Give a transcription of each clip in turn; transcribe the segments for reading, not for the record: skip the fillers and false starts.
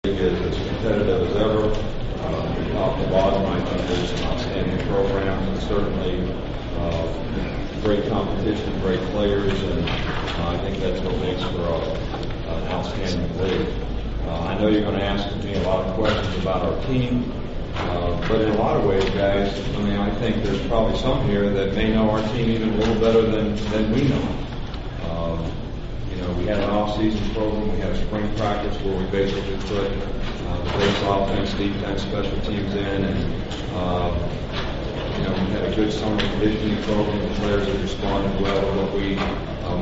Is as competitive as ever. Top to bottom, I think there's an outstanding program, and certainly great competition, great players, and I think that's what makes for an outstanding league. I know you're going to ask me a lot of questions about our team, but in a lot of ways, guys, I think there's probably some here that may know our team even a little better than we know. We had an off-season program. We had a spring practice where we basically put the base offense, defense, special teams in, and we had a good summer conditioning program. The players have responded well to what we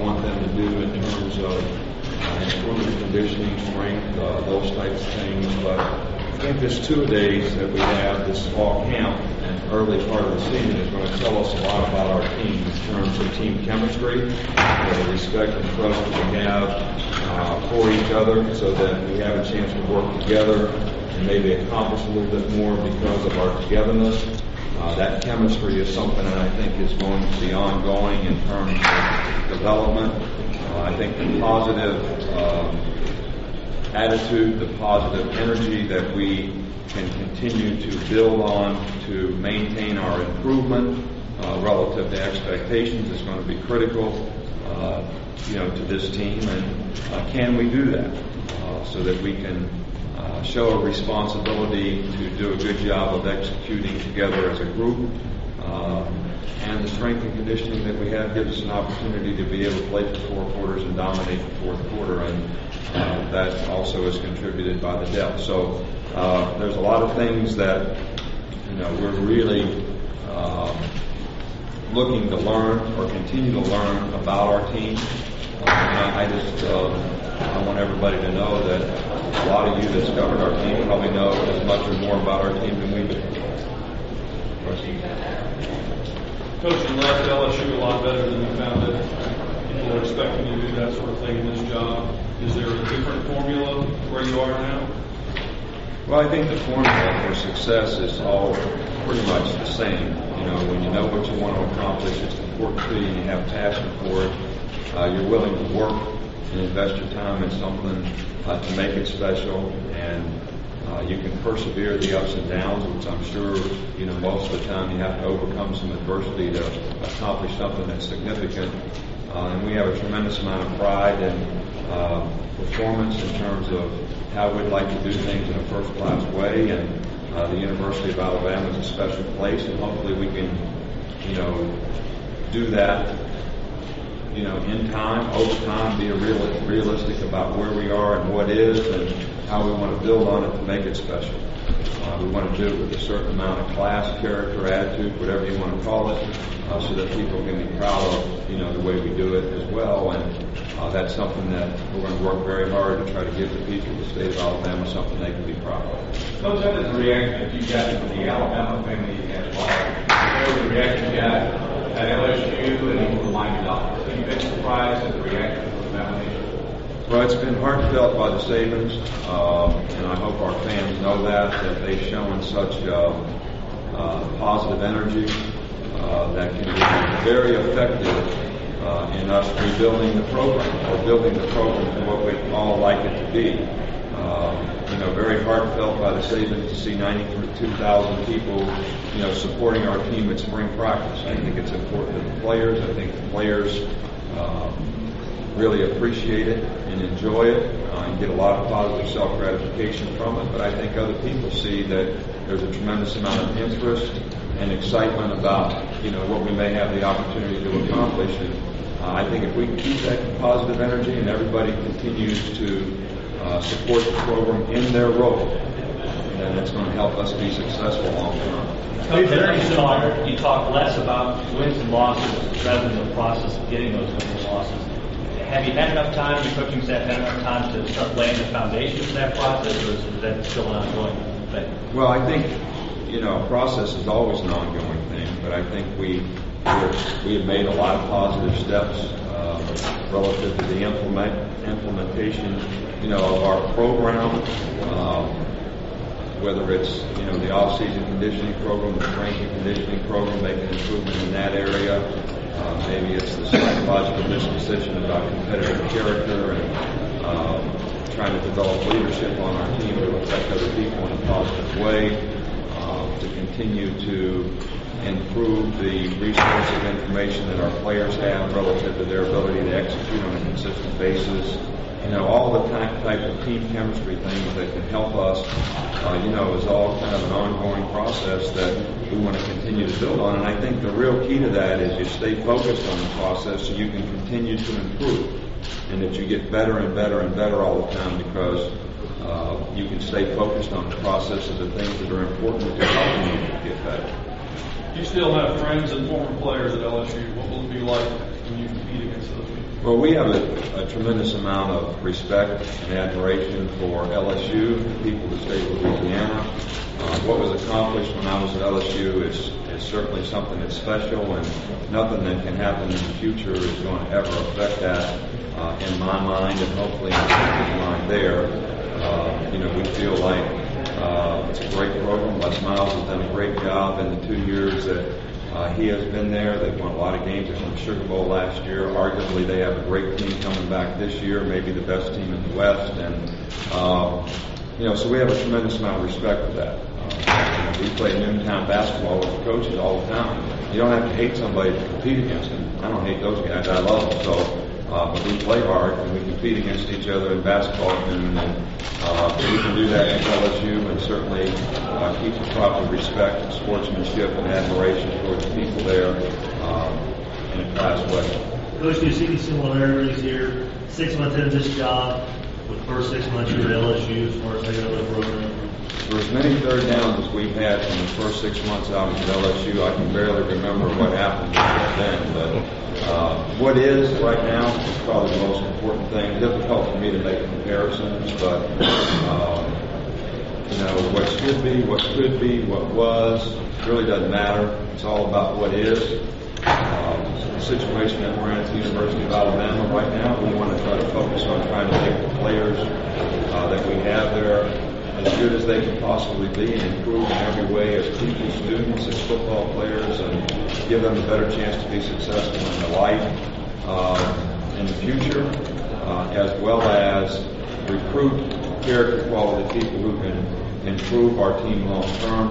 want them to do in terms of improving conditioning, strength, those types of things. But I think this 2 days that we have, this fall camp and early part of the season, is going to tell us a lot about our team in terms of team chemistry, the respect and trust that we have for each other, so that we have a chance to work together and maybe accomplish a little bit more because of our togetherness. That chemistry is something that I think is going to be ongoing in terms of development. I think the positive attitude, the positive energy that we can continue to build on to maintain our improvement relative to expectations is going to be critical, to this team. And can we do that so that we can show a responsibility to do a good job of executing together as a group? And the strength and conditioning that we have gives us an opportunity to be able to play for 4 quarters and dominate the fourth quarter, and that also is contributed by the depth. So there's a lot of things that we're really looking to learn or continue to learn about our team. I want everybody to know that a lot of you that's covered our team probably know as much or more about our team than we do. Coach, you left LSU a lot better than you found it. People are expecting you to do that sort of thing in this job. Is there a different formula where you are now? Well, I think the formula for success is all pretty much the same. When you know what you want to accomplish, it's important to you, and you have passion for it. You're willing to work and invest your time in something to make it special, and you can persevere the ups and downs, which I'm sure, most of the time you have to overcome some adversity to accomplish something that's significant. And we have a tremendous amount of pride and performance in terms of how we'd like to do things in a first-class way. And the University of Alabama is a special place, and hopefully we can, do that, in time, over time, be realistic about where we are and what is and how we want to build on it to make it special. We want to do it with a certain amount of class, character, attitude, whatever you want to call it, so that people can be proud of, the way we do it as well. And that's something that we're going to work very hard to try to give the people of the state of Alabama something they can be proud of. Coach, that is the reaction that you got from the Alabama family you had live. What was the reaction you got at LSU and even the Miami Dolphins? Have you been surprised at the reaction from the family? Well, it's been heartfelt by the Sabans, and I hope our fans know that they've shown such positive energy that can be very effective in us rebuilding the program, or building the program to what we all like it to be. Very heartfelt by the Sabans to see 92,000 people, supporting our team at spring practice. I think it's important to the players. I think the players really appreciate it and enjoy it and get a lot of positive self-gratification from it. But I think other people see that there's a tremendous amount of interest and excitement about, what we may have the opportunity to accomplish. And I think if we can keep that positive energy and everybody continues to support the program in their role, then it's going to help us be successful long term. You talk less about wins and losses rather than the process of getting those wins and losses. Have you had enough time, your coaching staff had enough time to start laying the foundation for that process, or is that still an ongoing thing? Well, I think, process is always an ongoing thing, but I think we have made a lot of positive steps relative to the implementation, of our program, whether it's, the off-season conditioning program, the strength and conditioning program, making improvement in that area. Maybe it's the psychological disposition about competitive character and trying to develop leadership on our team to affect other people in a positive way, to continue to improve the resource of information that our players have relative to their ability to execute on a consistent basis. All the type of team chemistry things that can help us, is all kind of an ongoing process that we want to continue to build on. And I think the real key to that is you stay focused on the process so you can continue to improve, and that you get better and better and better all the time because you can stay focused on the process of the things that are important to helping you get better. You still have friends and former players at LSU. What will it be like when you compete against those people? Well, we have a tremendous amount of respect and admiration for LSU, the people of the state of Louisiana. What was accomplished when I was at LSU is certainly something that's special, and nothing that can happen in the future is going to ever affect that in my mind, and hopefully in the people's mind there. We feel like it's a great program. Les Miles has done a great job in the 2 years that he has been there. They've won a lot of games. They won the Sugar Bowl last year. Arguably, they have a great team coming back this year, maybe the best team in the West. And, so we have a tremendous amount of respect for that. We play noontime basketball with the coaches all the time. You don't have to hate somebody to compete against them. I don't hate those guys. I love them. So, but we play hard and we compete against each other in basketball at noon. And we can do that at LSU and certainly keep the proper respect, sportsmanship, and admiration towards the people there in a class way. Coach, do you see any similarities here? 6 months into this job, with the first 6 months you were at LSU as far as taking over the program? For as many third downs as we've had from the first 6 months I was at LSU, I can barely remember what happened then. But what is right now is probably the most important thing. Difficult for me to make comparisons, but what should be, what could be, what was, really doesn't matter. It's all about what is. The situation that we're in at the University of Alabama right now, we want to try to focus on trying to make the players that we have there as good as they can possibly be and improve in every way as people, students, as football players, and give them a better chance to be successful in their life in the future, as well as recruit character quality people who can improve our team long term,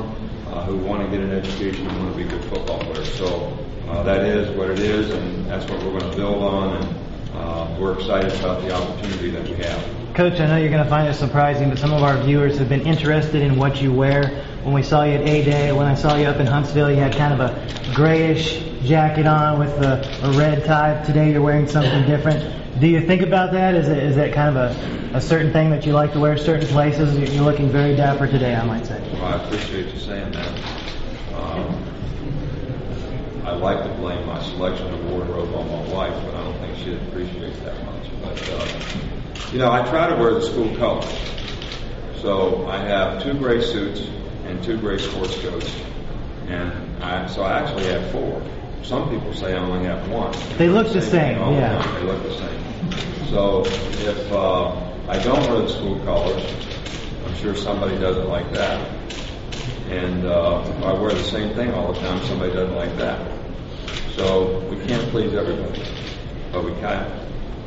who want to get an education and want to be good football players. So that is what it is, and that's what we're going to build on, and we're excited about the opportunity that we have. Coach, I know you're going to find it surprising, but some of our viewers have been interested in what you wear. When we saw you at A-Day, when I saw you up in Huntsville, you had kind of a grayish jacket on with a red tie. Today you're wearing something different. Do you think about that? Is that kind of a certain thing that you like to wear certain places? You're looking very dapper today, I might say. Well, I appreciate you saying that. I like to blame my selection of wardrobe on my wife, but I don't think she'd appreciate that much. But, I try to wear the school colors. So I have 2 gray suits and 2 gray sports coats. And so I actually have 4. Some people say I only have 1. They look the same, yeah. They look the same. So if I don't wear the school colors, I'm sure somebody doesn't like that. And if I wear the same thing all the time, somebody doesn't like that. So we can't please everybody. But we kind of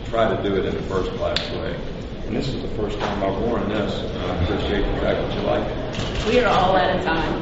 try to do it in a first-class way. And this is the first time I've worn this, and I appreciate the fact that you like it. We are all out of time.